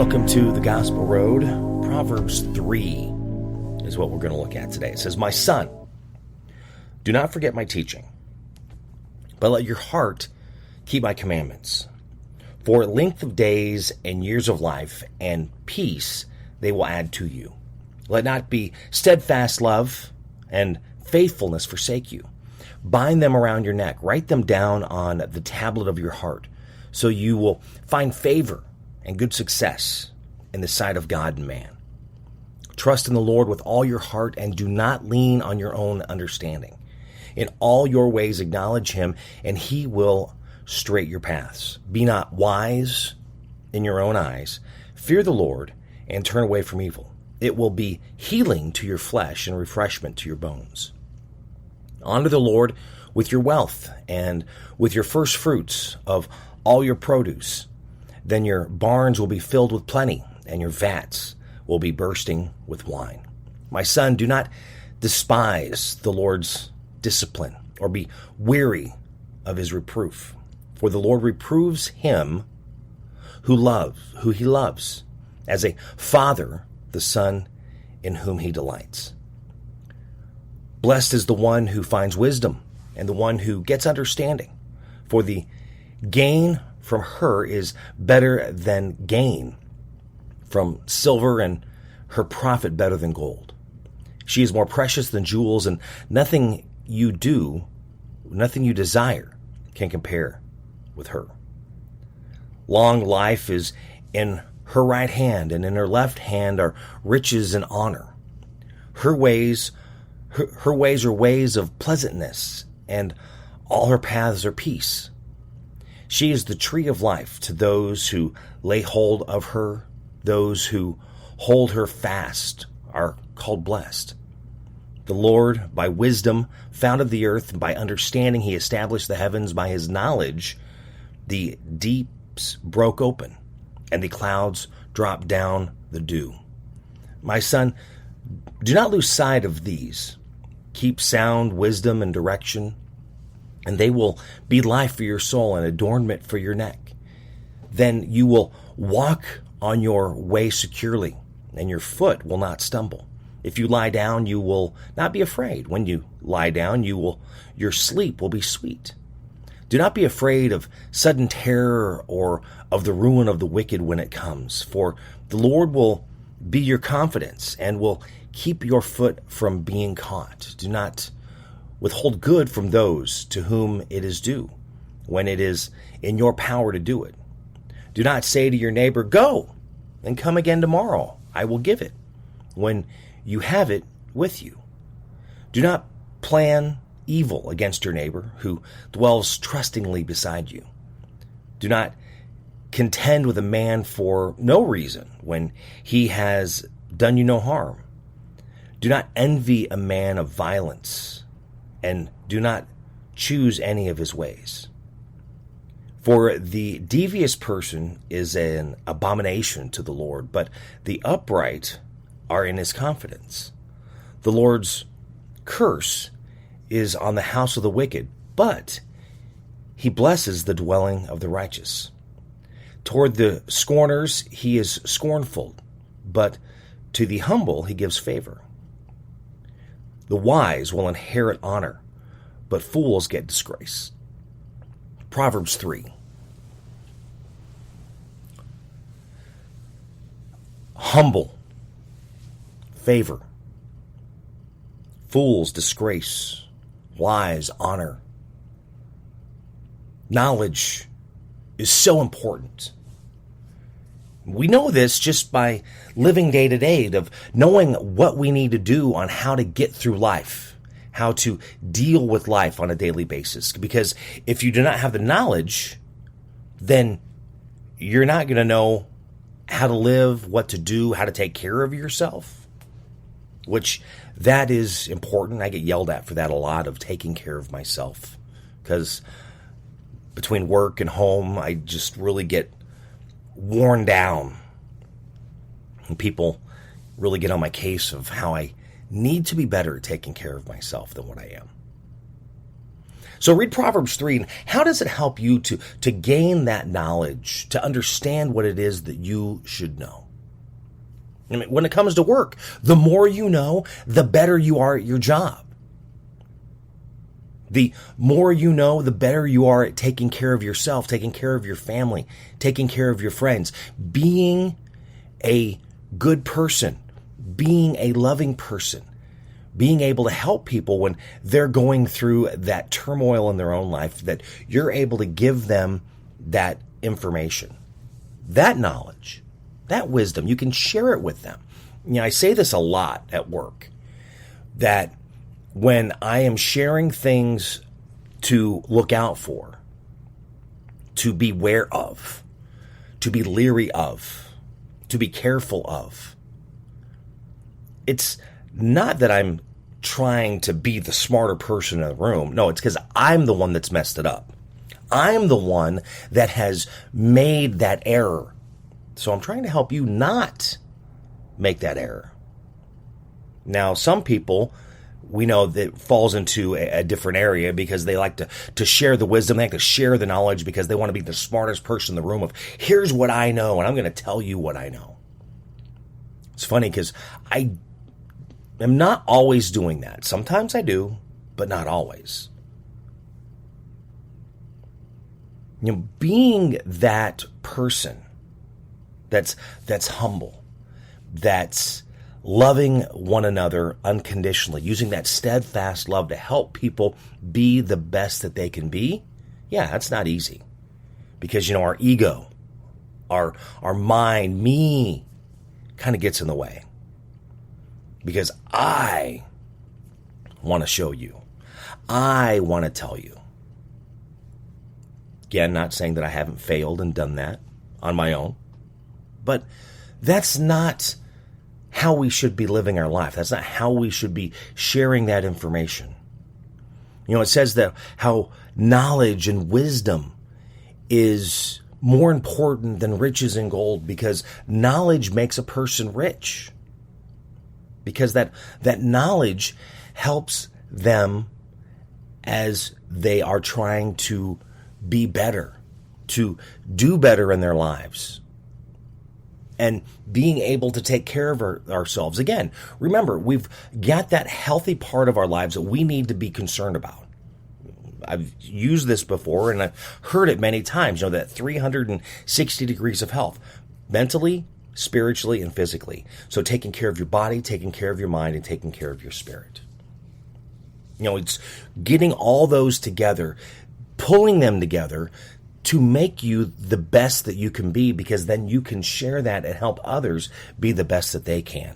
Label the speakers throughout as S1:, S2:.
S1: Welcome to the Gospel Road. Proverbs 3 is what we're going to look at today. It says, "My son, do not forget my teaching, but let your heart keep my commandments. For length of days and years of life and peace they will add to you. Let not be steadfast love and faithfulness forsake you. Bind them around your neck. Write them down on the tablet of your heart, so you will find favor and good success in the sight of God and man. Trust in the Lord with all your heart and do not lean on your own understanding. In all your ways acknowledge him, and he will straight your paths. Be not wise in your own eyes. Fear the Lord and turn away from evil. It will be healing to your flesh and refreshment to your bones. Honor the Lord with your wealth and with your first fruits of all your produce. Then your barns will be filled with plenty, and your vats will be bursting with wine. My son, do not despise the Lord's discipline, or be weary of his reproof. For the Lord reproves him who he loves, as a father the son in whom he delights. Blessed is the one who finds wisdom, and the one who gets understanding, for the gain from her is better than gain from silver, and her profit better than gold. She is more precious than jewels, and nothing you desire can compare with her. Long life is in her right hand, and in her left hand are riches and honor. Her ways are ways of pleasantness, and all her paths are peace. She is the tree of life to those who lay hold of her. Those who hold her fast are called blessed. The Lord, by wisdom, founded the earth, and by understanding he established the heavens. By his knowledge, the deeps broke open, and the clouds dropped down the dew. My son, do not lose sight of these. Keep sound wisdom and direction, and they will be life for your soul and adornment for your neck. Then you will walk on your way securely, and your foot will not stumble. If you lie down, you will not be afraid. When you lie down, your sleep will be sweet. Do not be afraid of sudden terror or of the ruin of the wicked when it comes, for the Lord will be your confidence and will keep your foot from being caught. Do not withhold good from those to whom it is due, when it is in your power to do it. Do not say to your neighbor, "Go, and come again tomorrow. I will give it," when you have it with you. Do not plan evil against your neighbor who dwells trustingly beside you. Do not contend with a man for no reason when he has done you no harm. Do not envy a man of violence, and do not choose any of his ways. For the devious person is an abomination to the Lord, but the upright are in his confidence. The Lord's curse is on the house of the wicked, but he blesses the dwelling of the righteous. Toward the scorners he is scornful, but to the humble he gives favor. The wise will inherit honor, but fools get disgrace. Proverbs 3. Humble, favor. Fools, disgrace. Wise, honor. Knowledge is so important. We know this just by living day to day, of knowing what we need to do on how to get through life, how to deal with life on a daily basis. Because if you do not have the knowledge, then you're not going to know how to live, what to do, how to take care of yourself, which that is important. I get yelled at for that a lot, of taking care of myself, because between work and home, I just really get worn down, and people really get on my case of how I need to be better at taking care of myself than what I am. So read Proverbs 3, and how does it help you to gain that knowledge, to understand what it is that you should know? I mean, when it comes to work, the more you know, the better you are at your job. The more you know, the better you are at taking care of yourself, taking care of your family, taking care of your friends, being a good person, being a loving person, being able to help people when they're going through that turmoil in their own life, that you're able to give them that information, that knowledge, that wisdom. You can share it with them. You know, I say this a lot at work, that when I am sharing things to look out for, to beware of, to be leery of, to be careful of, it's not that I'm trying to be the smarter person in the room. No, it's because I'm the one that's messed it up. I'm the one that has made that error. So I'm trying to help you not make that error. Now, some people, we know that falls into a different area because they like to share the wisdom. They like to share the knowledge because they want to be the smartest person in the room of, here's what I know, and I'm going to tell you what I know. It's funny because I am not always doing that. Sometimes I do, but not always. You know, being that person that's humble, that's loving one another unconditionally, using that steadfast love to help people be the best that they can be. Yeah, that's not easy. Because, you know, our ego, our mind, me, kind of gets in the way. Because I want to show you. I want to tell you. Again, not saying that I haven't failed and done that on my own. But that's not how we should be living our life. That's not how we should be sharing that information. You know, it says that how knowledge and wisdom is more important than riches and gold, because knowledge makes a person rich. Because that knowledge helps them as they are trying to be better, to do better in their lives, and being able to take care of ourselves. Again, remember, we've got that healthy part of our lives that we need to be concerned about. I've used this before, and I've heard it many times, you know, that 360 degrees of health, mentally, spiritually, and physically. So taking care of your body, taking care of your mind, and taking care of your spirit. You know, it's getting all those together, pulling them together to make you the best that you can be, because then you can share that and help others be the best that they can.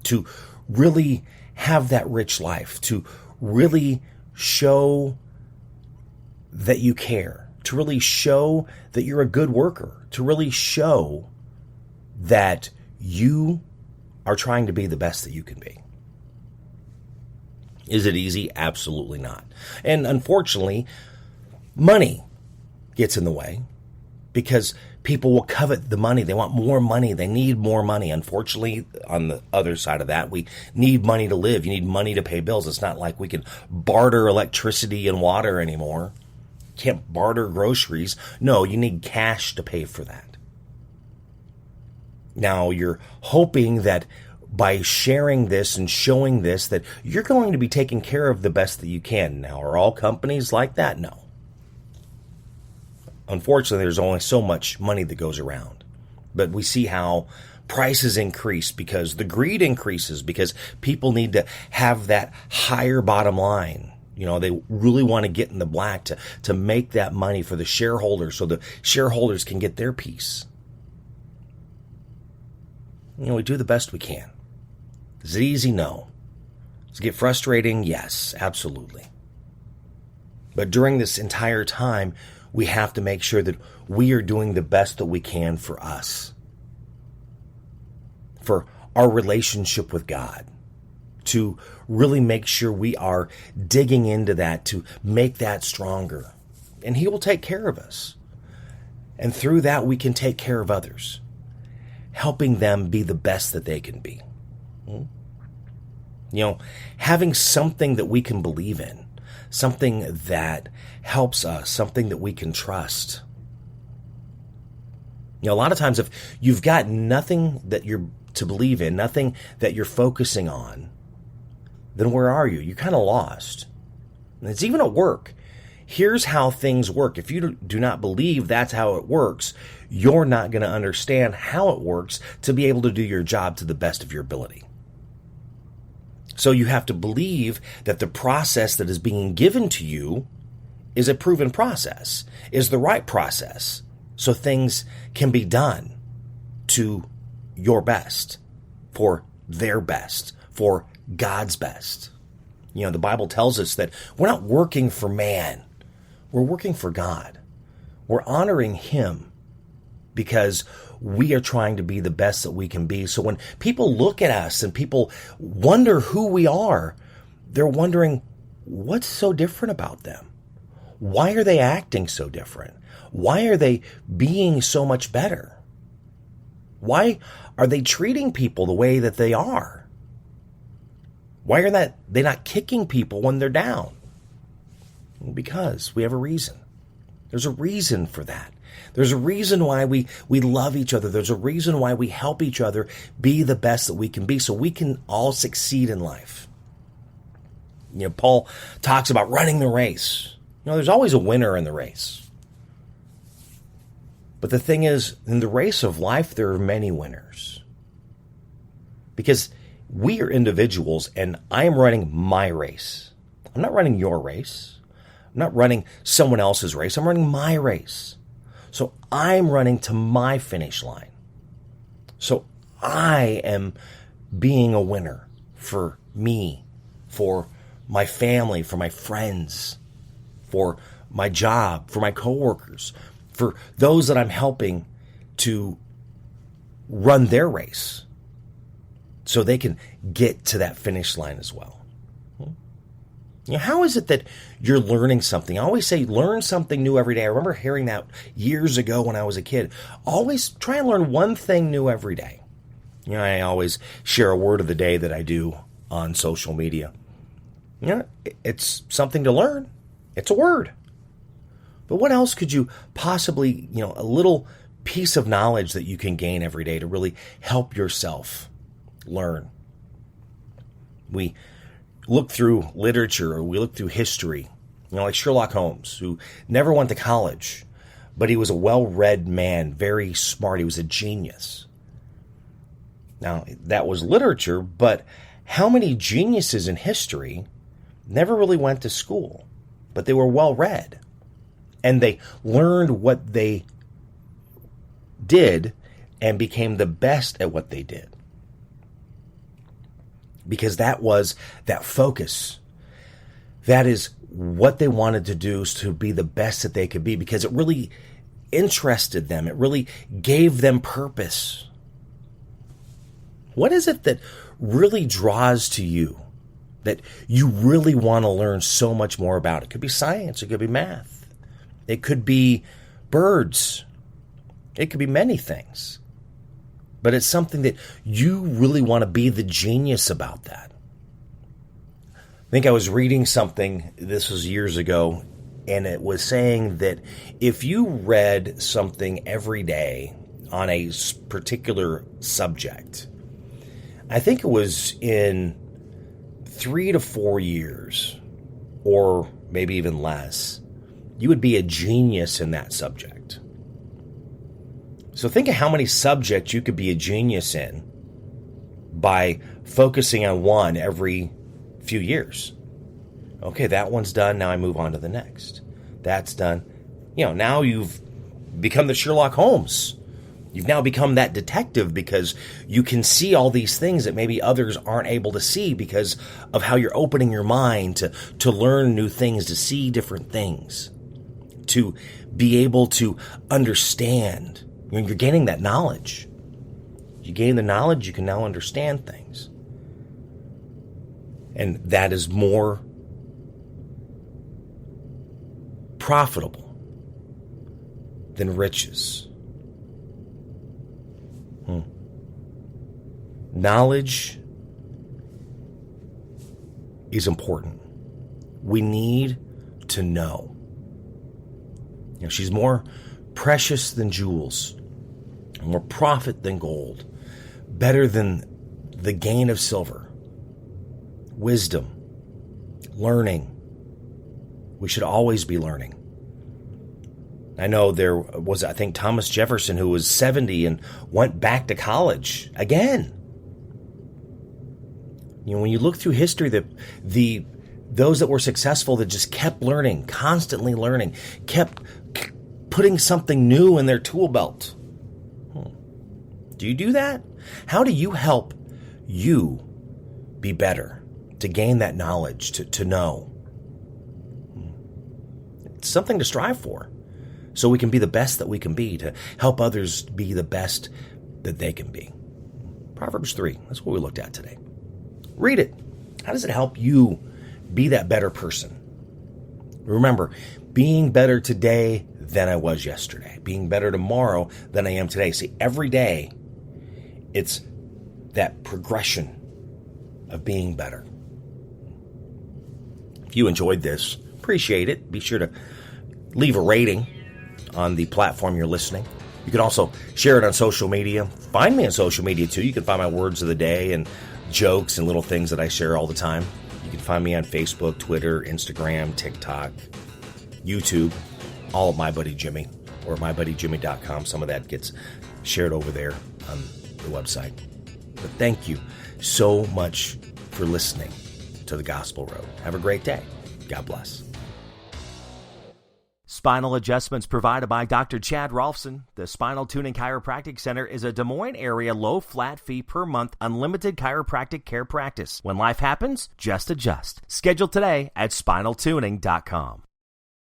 S1: To really have that rich life, to really show that you care, to really show that you're a good worker, to really show that you are trying to be the best that you can be. Is it easy? Absolutely not. And unfortunately, money gets in the way, because people will covet the money. They want more money. They need more money. Unfortunately, on the other side of that, we need money to live. You need money to pay bills. It's not like we can barter electricity and water anymore. Can't barter groceries. No, you need cash to pay for that. Now, you're hoping that by sharing this and showing this, that you're going to be taking care of the best that you can. Now, are all companies like that? No. Unfortunately, there's only so much money that goes around. But we see how prices increase because the greed increases, because people need to have that higher bottom line. You know, they really want to get in the black to make that money for the shareholders, so the shareholders can get their piece. You know, we do the best we can. Is it easy? No. Does it get frustrating? Yes, absolutely. But during this entire time, we have to make sure that we are doing the best that we can for us, for our relationship with God, to really make sure we are digging into that to make that stronger. And He will take care of us. And through that, we can take care of others, helping them be the best that they can be. You know, having something that we can believe in, something that helps us, something that we can trust. A lot of times if you've got nothing that you're to believe in, nothing that you're focusing on, then where are you? You're kind of lost. And it's even at work. Here's how things work. If you do not believe that's how it works, you're not going to understand how it works to be able to do your job to the best of your ability. So you have to believe that the process that is being given to you is a proven process, is the right process, so things can be done to your best, for their best, for God's best. The Bible tells us that we're not working for man. We're working for God. We're honoring Him because we are trying to be the best that we can be. So when people look at us and people wonder who we are, they're wondering, what's so different about them? Why are they acting so different? Why are they being so much better? Why are they treating people the way that they are? Why are they not kicking people when they're down? Well, because we have a reason. There's a reason for that. There's a reason why we love each other. There's a reason why we help each other be the best that we can be so we can all succeed in life. Paul talks about running the race. There's always a winner in the race. But the thing is, in the race of life, there are many winners. Because we are individuals, and I am running my race. I'm not running your race. I'm not running someone else's race. I'm running my race. So I'm running to my finish line. So I am being a winner for me, for my family, for my friends, for my job, for my coworkers, for those that I'm helping to run their race so they can get to that finish line as well. How is it that you're learning something? I always say learn something new every day. I remember hearing that years ago when I was a kid. Always try and learn one thing new every day. I always share a word of the day that I do on social media. It's something to learn. It's a word. But what else could you possibly, a little piece of knowledge that you can gain every day to really help yourself learn? We look through literature, or we look through history, like Sherlock Holmes, who never went to college, but he was a well-read man, very smart. He was a genius. Now, that was literature, but how many geniuses in history never really went to school, but they were well-read, and they learned what they did and became the best at what they did? Because that was that focus. That is what they wanted to do, is to be the best that they could be, because it really interested them. It really gave them purpose. What is it that really draws to you, that you really want to learn so much more about? It could be science. It could be math. It could be birds. It could be many things. But it's something that you really want to be the genius about that. I think I was reading something, this was years ago, and it was saying that if you read something every day on a particular subject, I think it was in 3 to 4 years, or maybe even less, you would be a genius in that subject. So think of how many subjects you could be a genius in by focusing on one every few years. Okay, that one's done. Now I move on to the next. That's done. Now you've become the Sherlock Holmes. You've now become that detective because you can see all these things that maybe others aren't able to see because of how you're opening your mind to learn new things, to see different things, to be able to understand. When you're gaining that knowledge, you gain the knowledge, you can now understand things. And that is more profitable than riches. Knowledge is important. We need to know. She's more precious than jewels, more profit than gold, better than the gain of silver. Wisdom, learning. We should always be learning. I know there was, I think, Thomas Jefferson, who was 70 and went back to college again. When you look through history, those that were successful that just kept learning, constantly learning, kept putting something new in their tool belt. Do you do that? How do you help you be better, to gain that knowledge, to know? It's something to strive for, so we can be the best that we can be, to help others be the best that they can be. Proverbs 3, that's what we looked at today. Read it. How does it help you be that better person? Remember, being better today than I was yesterday. Being better tomorrow than I am today. See, every day, it's that progression of being better. If you enjoyed this, appreciate it. Be sure to leave a rating on the platform you're listening. You can also share it on social media. Find me on social media, too. You can find my words of the day and jokes and little things that I share all the time. You can find me on Facebook, Twitter, Instagram, TikTok, YouTube, all of My Buddy Jimmy, or mybuddyjimmy.com. Some of that gets shared over there on the website. But thank you so much for listening to The Gospel Road. Have a great day. God bless.
S2: Spinal adjustments provided by Dr. Chad Rolfson. The Spinal Tuning Chiropractic Center is a Des Moines area low flat fee per month unlimited chiropractic care practice. When life happens, just adjust. Schedule today at spinaltuning.com.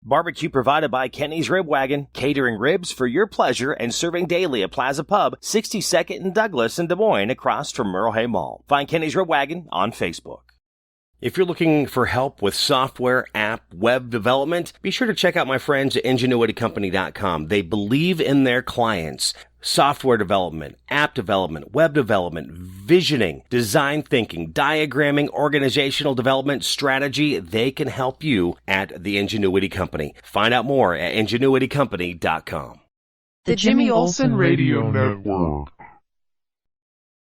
S2: Barbecue provided by Kenny's Rib Wagon, catering ribs for your pleasure and serving daily at Plaza Pub, 62nd and Douglas in Des Moines, across from Merle Hay Mall. Find Kenny's Rib Wagon on Facebook. If you're looking for help with software, app, web development, be sure to check out my friends at ingenuitycompany.com. They believe in their clients. Software development, app development, web development, visioning, design thinking, diagramming, organizational development, strategy. They can help you at the Ingenuity Company. Find out more at ingenuitycompany.com.
S3: The Jimmy Olsen Radio Network.